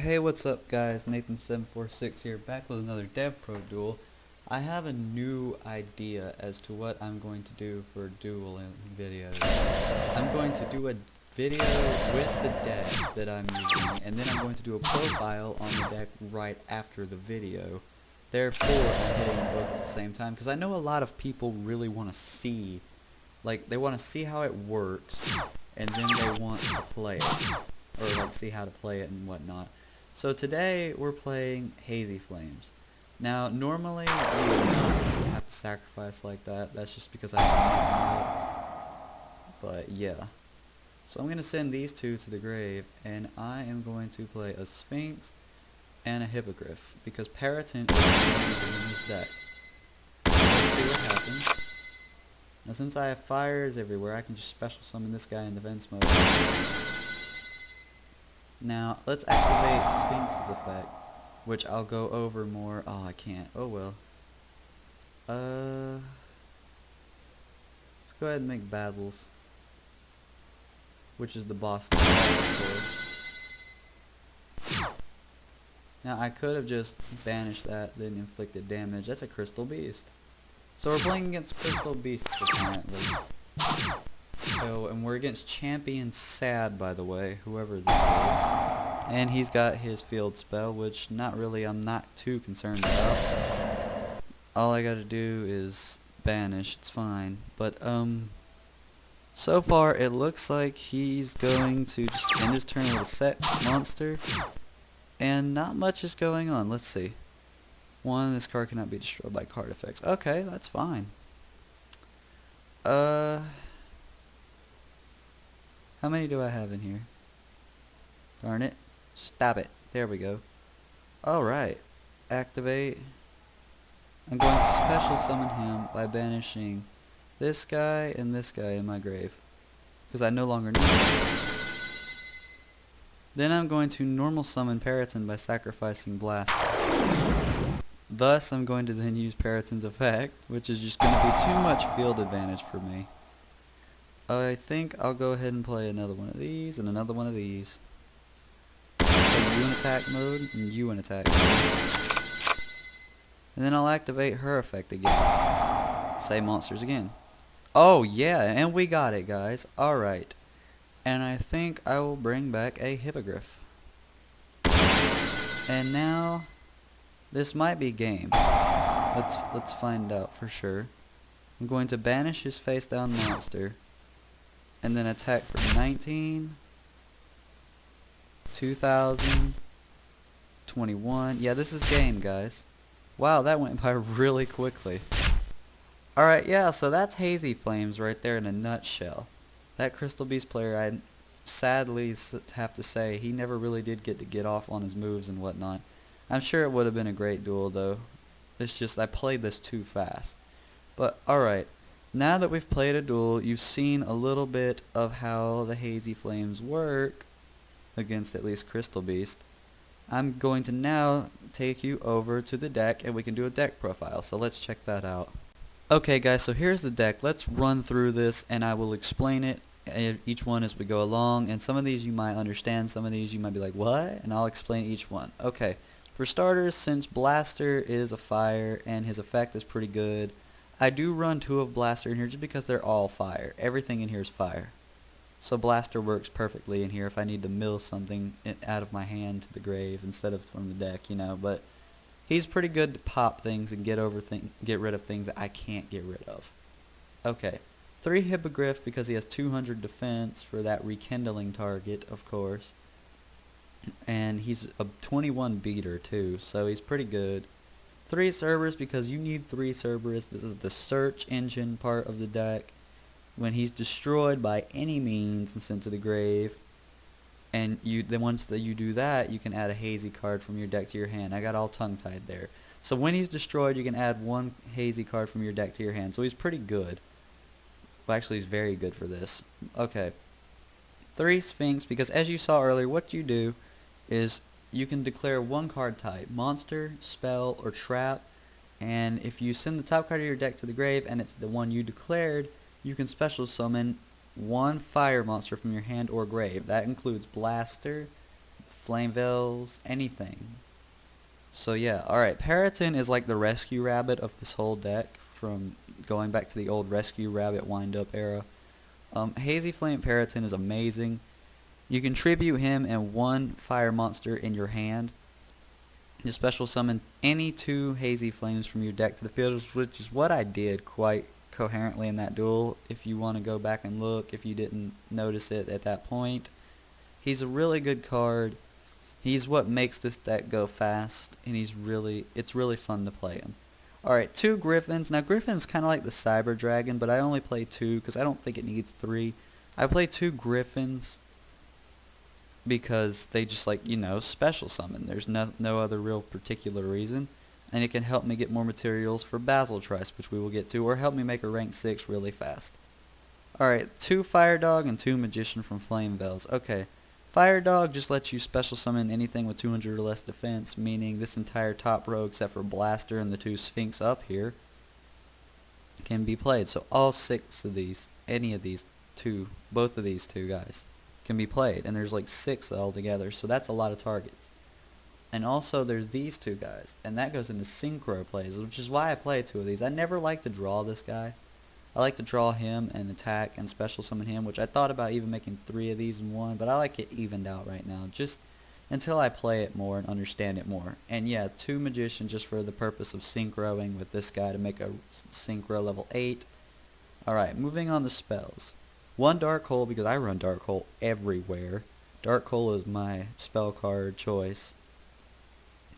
Hey, what's up guys? Nathan746 here, back with another Dev Pro duel. I have a new idea as to what I'm going to do for dueling videos. I'm going to do a video with the deck that I'm using, and then I'm going to do a profile on the deck right after the video. Therefore, I'm hitting them both at the same time, because I know a lot of people really want to see, they want to see how it works, and then they want to play it, or see how to play it and whatnot. So today we're playing Hazy Flames. Now normally you would not have to sacrifice like that. That's just because I have nothing else. But yeah. So I'm going to send these two to the grave, and I am going to play a Sphinx and a Hippogriff, because Paraton is amazing in this deck. Let's see what happens. Now since I have fires everywhere, I can just special summon this guy in defense mode. Now, let's activate Sphinx's effect, which I'll go over more. Oh, I can't. Oh, well. Let's go ahead and make Basil's, which is the boss of the board. Now, I could have just banished that, then inflicted damage. That's a Crystal Beast. So we're playing against Crystal Beasts, apparently. So, and we're against Champion Sad, by the way, whoever this is. And he's got his field spell, which I'm not too concerned about. All I gotta do is banish, it's fine. But, so far it looks like he's going to just end his turn with a set monster. And not much is going on, let's see. One, this card cannot be destroyed by card effects. Okay, that's fine. How many do I have in here? Darn it. Stop it. There we go. Alright. Activate. I'm going to special summon him by banishing this guy and this guy in my grave, because I no longer need him. Then I'm going to normal summon Paraton by sacrificing Blast. Thus, I'm going to then use Paraton's effect, which is just going to be too much field advantage for me. I think I'll go ahead and play another one of these and another one of these. So you in attack mode and you in attack mode. And then I'll activate her effect again. Say monsters again. Oh yeah, and we got it, guys. Alright. And I think I will bring back a Hippogriff. And now this might be game. Let's find out for sure. I'm going to banish his face down monster, and then attack for 19, 2000, 21. Yeah, this is game, guys. Wow, that went by really quickly. Alright, yeah, so that's Hazy Flames right there in a nutshell. That Crystal Beast player, I sadly have to say, he never really did get off on his moves and whatnot. I'm sure it would have been a great duel, though. It's just I played this too fast. But, alright. Now that we've played a duel, you've seen a little bit of how the Hazy Flames work against at least Crystal Beast. I'm going to now take you over to the deck, and we can do a deck profile, so let's check that out. Okay guys, so here's the deck. Let's run through this, and I will explain it, each one as we go along, and some of these you might understand, some of these you might be like, what? And I'll explain each one. Okay, for starters, since Blaster is a fire, and his effect is pretty good, I do run two of Blaster in here just because they're all fire. Everything in here is fire. So Blaster works perfectly in here if I need to mill something out of my hand to the grave instead of from the deck, you know. But he's pretty good to pop things and get rid of things that I can't get rid of. Okay. 3 Hippogriff because he has 200 defense for that rekindling target, of course. And he's a 21 beater too, so he's pretty good. 3 Cerberus because you need 3 Cerberus. This is the search engine part of the deck. When he's destroyed by any means and sent to the grave, and once that you do that, you can add a Hazy card from your deck to your hand. I got all tongue-tied there. So when he's destroyed, you can add 1 Hazy card from your deck to your hand. So he's pretty good. Well, actually, he's very good for this. Okay. 3 Sphinx because as you saw earlier, what you do is you can declare 1 card type, monster, spell, or trap, and if you send the top card of your deck to the grave and it's the one you declared, you can special summon 1 fire monster from your hand or grave. That includes Blaster, Flame Veils, anything. So yeah, alright, Paraton is like the rescue rabbit of this whole deck, from going back to the old rescue rabbit wind-up era. Hazy Flame Paraton is amazing. You can tribute him and one fire monster in your hand. You special summon any 2 Hazy Flames from your deck to the field, which is what I did quite coherently in that duel. If you want to go back and look, if you didn't notice it at that point. He's a really good card. He's what makes this deck go fast, and it's really fun to play him. Alright, 2 Griffins. Now Griffin's kind of like the Cyber Dragon, but I only play 2 because I don't think it needs 3. I play 2 Griffins because they just, like, you know, special summon. There's no other real particular reason. And it can help me get more materials for Basil Trice, which we will get to, or help me make a rank 6 really fast. Alright, 2 Fire Dog and 2 Magician from Flame Veils. Okay, Fire Dog just lets you special summon anything with 200 or less defense, meaning this entire top row except for Blaster and the 2 Sphinx up here can be played. So all 6 of these, any of these 2, both of these 2 guys can be played, and there's like 6 altogether, so that's a lot of targets. And also there's these 2 guys, and that goes into synchro plays, which is why I play 2 of these. I never like to draw this guy. I like to draw him and attack and special summon him, which I thought about even making 3 of these in one, but I like it evened out right now, just until I play it more and understand it more. And yeah, 2 Magician just for the purpose of synchroing with this guy to make a synchro level 8. Alright, moving on to spells. 1 Dark Hole, because I run Dark Hole everywhere. Dark Hole is my spell card choice.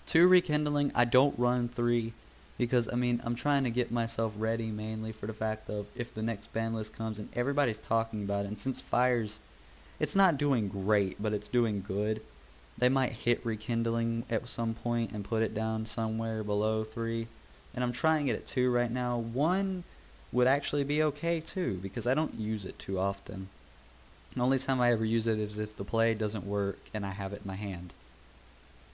2 Rekindling. I don't run 3 because, I mean, I'm trying to get myself ready mainly for the fact of if the next ban list comes and everybody's talking about it, and since Fire's, it's not doing great, but it's doing good, they might hit Rekindling at some point and put it down somewhere below 3. And I'm trying it at 2 right now. 1 would actually be okay too, because I don't use it too often. The only time I ever use it is if the play doesn't work and I have it in my hand.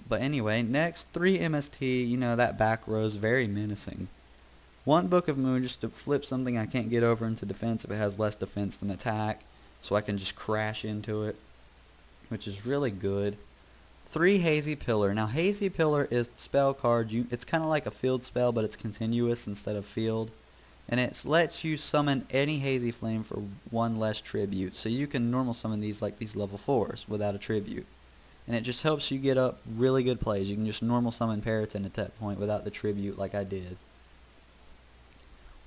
But anyway, next, 3 MST, you know, that back row is very menacing. 1 Book of Moon just to flip something I can't get over into defense if it has less defense than attack, so I can just crash into it, which is really good. 3 Hazy Pillar. Now Hazy Pillar is the spell card, it's kind of like a field spell, but it's continuous instead of field. And it lets you summon any Hazy Flame for 1 less tribute. So you can normal summon these like these level 4s without a tribute. And it just helps you get up really good plays. You can just normal summon Paraton at that point without the tribute like I did.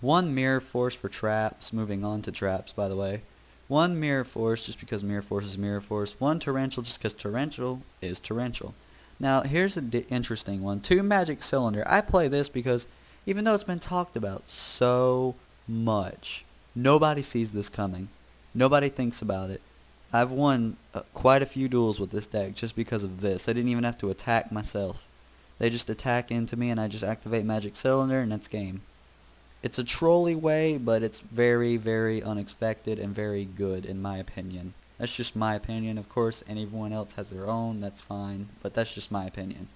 1 Mirror Force for traps, moving on to traps by the way. 1 Mirror Force just because Mirror Force is Mirror Force. 1 Torrential just because Torrential is Torrential. Now here's an interesting one. 2 Magic Cylinder. I play this because even though it's been talked about so much, nobody sees this coming. Nobody thinks about it. I've won quite a few duels with this deck just because of this. I didn't even have to attack myself. They just attack into me and I just activate Magic Cylinder and that's game. It's a trolly way, but it's very, very unexpected and very good in my opinion. That's just my opinion. Of course, anyone else has their own, that's fine, but that's just my opinion.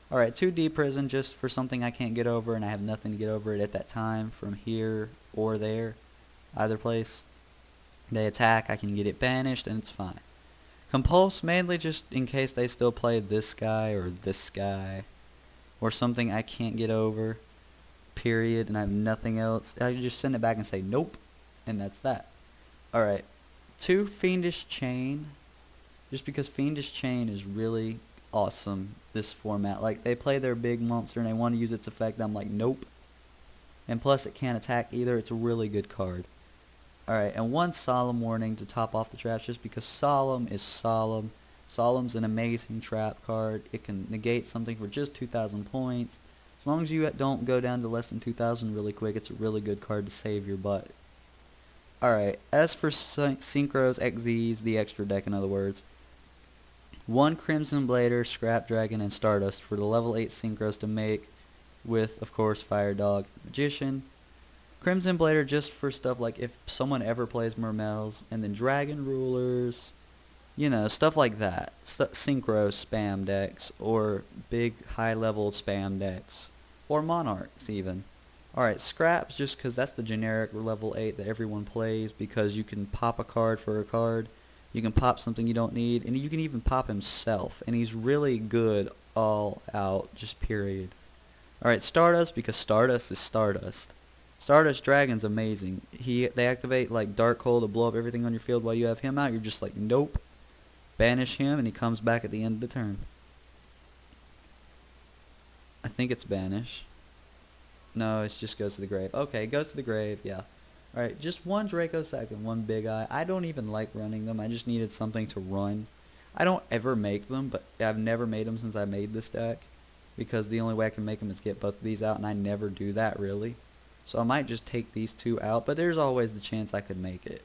Alright, 2 Deep Prison just for something I can't get over and I have nothing to get over it at that time from here or there, either place. They attack, I can get it banished, and it's fine. Compulse mainly just in case they still play this guy or something I can't get over, period, and I have nothing else. I can just send it back and say nope, and that's that. Alright, 2 Fiendish Chain, just because Fiendish Chain is really awesome this format. Like, they play their big monster and they want to use its effect, I'm like nope. And plus it can't attack either, it's a really good card. Alright, and 1 Solemn Warning to top off the traps just because Solemn is Solemn. Solemn's an amazing trap card. It can negate something for just 2,000 points. As long as you don't go down to less than 2,000 really quick, it's a really good card to save your butt. Alright, as for Synchros, XZs, the extra deck in other words, 1 Crimson Blader, Scrap Dragon, and Stardust for the level 8 Synchros to make with, of course, Fire Dog, Magician. Crimson Blader just for stuff like if someone ever plays Mermels, and then Dragon Rulers, you know, stuff like that. Synchro spam decks, or big high-level spam decks, or Monarchs even. Alright, Scraps just because that's the generic level 8 that everyone plays because you can pop a card for a card. You can pop something you don't need, and you can even pop himself, and he's really good all out, just period. Alright, Stardust, because Stardust is Stardust. Stardust Dragon's amazing. They activate like Dark Hole to blow up everything on your field while you have him out. You're just like, nope. Banish him, and he comes back at the end of the turn. I think it's banish. No, it just goes to the grave. Okay, it goes to the grave, yeah. Alright, just one Draco Sack and one Big Eye. I don't even like running them. I just needed something to run. I don't ever make them, but I've never made them since I made this deck. Because the only way I can make them is get both of these out, and I never do that, really. So I might just take these two out, but there's always the chance I could make it.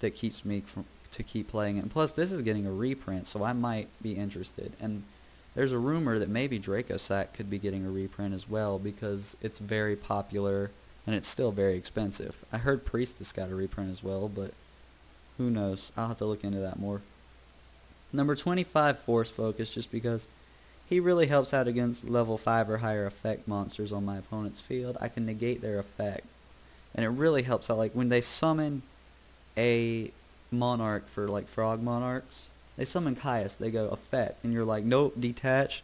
That keeps me to keep playing it. And plus, this is getting a reprint, so I might be interested. And there's a rumor that maybe Draco Sack could be getting a reprint as well, because it's very popular and it's still very expensive. I heard Priestess got a reprint as well, but who knows? I'll have to look into that more. Number 25, Force Focus, just because he really helps out against level 5 or higher effect monsters on my opponent's field. I can negate their effect, and it really helps out. Like when they summon a monarch for like frog monarchs, they summon Caius, they go effect, and you're like, nope, detach,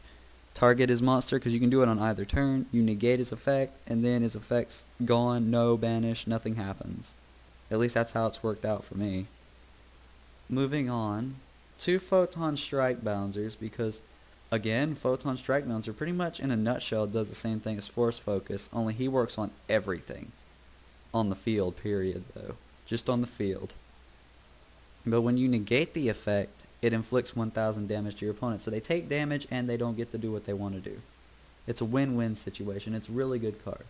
target his monster, because you can do it on either turn. You negate his effect, and then his effect's gone, no banish, nothing happens. At least that's how it's worked out for me. Moving on, 2 Photon Strike Bouncers, because again, Photon Strike Bouncer pretty much in a nutshell does the same thing as Force Focus, only he works on everything. On the field, period, though. Just on the field. But when you negate the effect, it inflicts 1,000 damage to your opponent. So they take damage and they don't get to do what they want to do. It's a win-win situation. It's a really good card.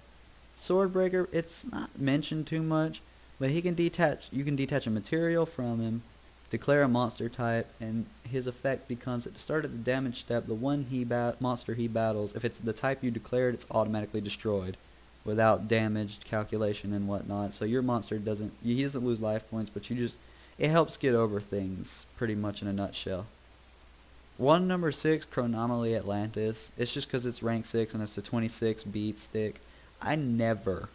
Swordbreaker, it's not mentioned too much, but he can detach. You can detach a material from him, declare a monster type, and his effect becomes at the start of the damage step, the one monster he battles, if it's the type you declared, it's automatically destroyed without damage calculation and whatnot. So your monster doesn't lose life points, but it helps get over things pretty much in a nutshell. Number 6, Chronomaly Atlantis. It's just because it's rank 6 and it's a 26 beat stick. I never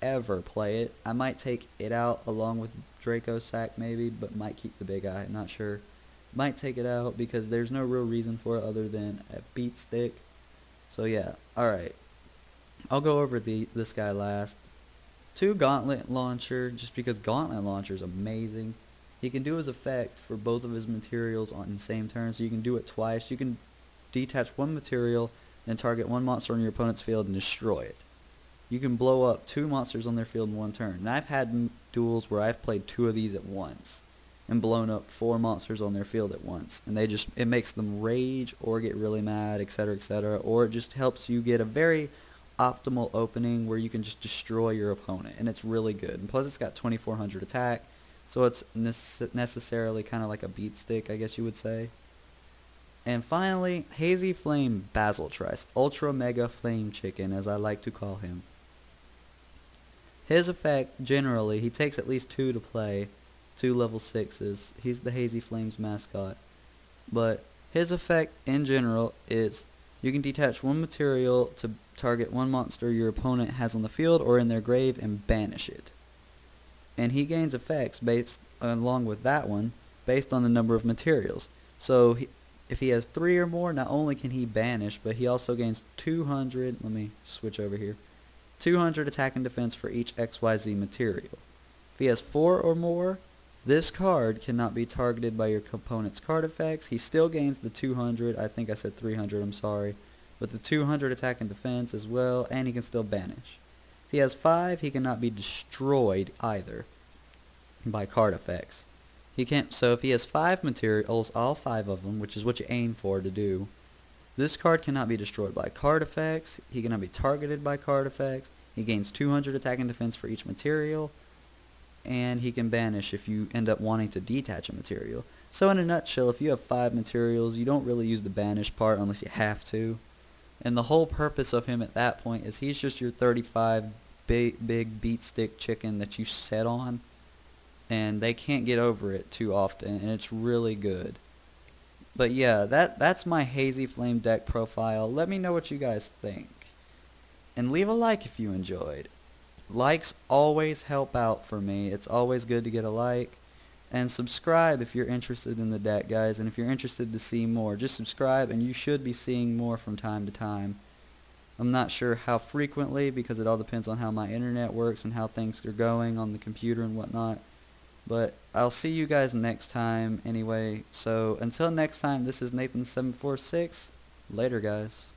ever play it. I might take it out along with Draco Sack maybe, but might keep the Big Eye, not sure. Might take it out because there's no real reason for it other than a beat stick. So yeah, alright. I'll go over this guy last. 2 Gauntlet Launcher, just because Gauntlet Launcher is amazing. He can do his effect for both of his materials on the same turn, so you can do it twice. You can detach one material and target one monster on your opponent's field and destroy it. You can blow up 2 monsters on their field in one turn. And I've had duels where I've played 2 of these at once and blown up 4 monsters on their field at once. And it makes them rage or get really mad, etc., etc. Or it just helps you get a very optimal opening where you can just destroy your opponent. And it's really good. And plus it's got 2400 attack. So it's necessarily kind of like a beat stick, I guess you would say. And finally, Hazy Flame Basiltrice, Ultra Mega Flame Chicken, as I like to call him. His effect, generally, he takes at least 2 to play, 2 level 6s. He's the Hazy Flames mascot. But his effect, in general, is you can detach one material to target one monster your opponent has on the field or in their grave and banish it. And he gains effects along with that one based on the number of materials. So if he has 3 or more, not only can he banish, but he also gains 200, let me switch over here, 200 attack and defense for each XYZ material. If he has 4 or more, this card cannot be targeted by your opponent's card effects. He still gains the 200, I think I said 300, I'm sorry, but the 200 attack and defense as well, and he can still banish. If he has 5, he cannot be destroyed either by card effects. So if he has 5 materials, all 5 of them, which is what you aim for to do, this card cannot be destroyed by card effects. He cannot be targeted by card effects. He gains 200 attack and defense for each material, and he can banish if you end up wanting to detach a material. So in a nutshell, if you have 5 materials, you don't really use the banish part unless you have to. And the whole purpose of him at that point is he's just your 35 big beat stick chicken that you set on, and they can't get over it too often, and it's really good. But yeah, that's my Hazy Flame deck profile. Let me know what you guys think. And leave a like if you enjoyed. Likes always help out for me. It's always good to get a like. And subscribe if you're interested in the deck, guys, and if you're interested to see more, just subscribe and you should be seeing more from time to time. I'm not sure how frequently because it all depends on how my internet works and how things are going on the computer and whatnot. But I'll see you guys next time anyway. So until next time, this is Nathan746. Later, guys.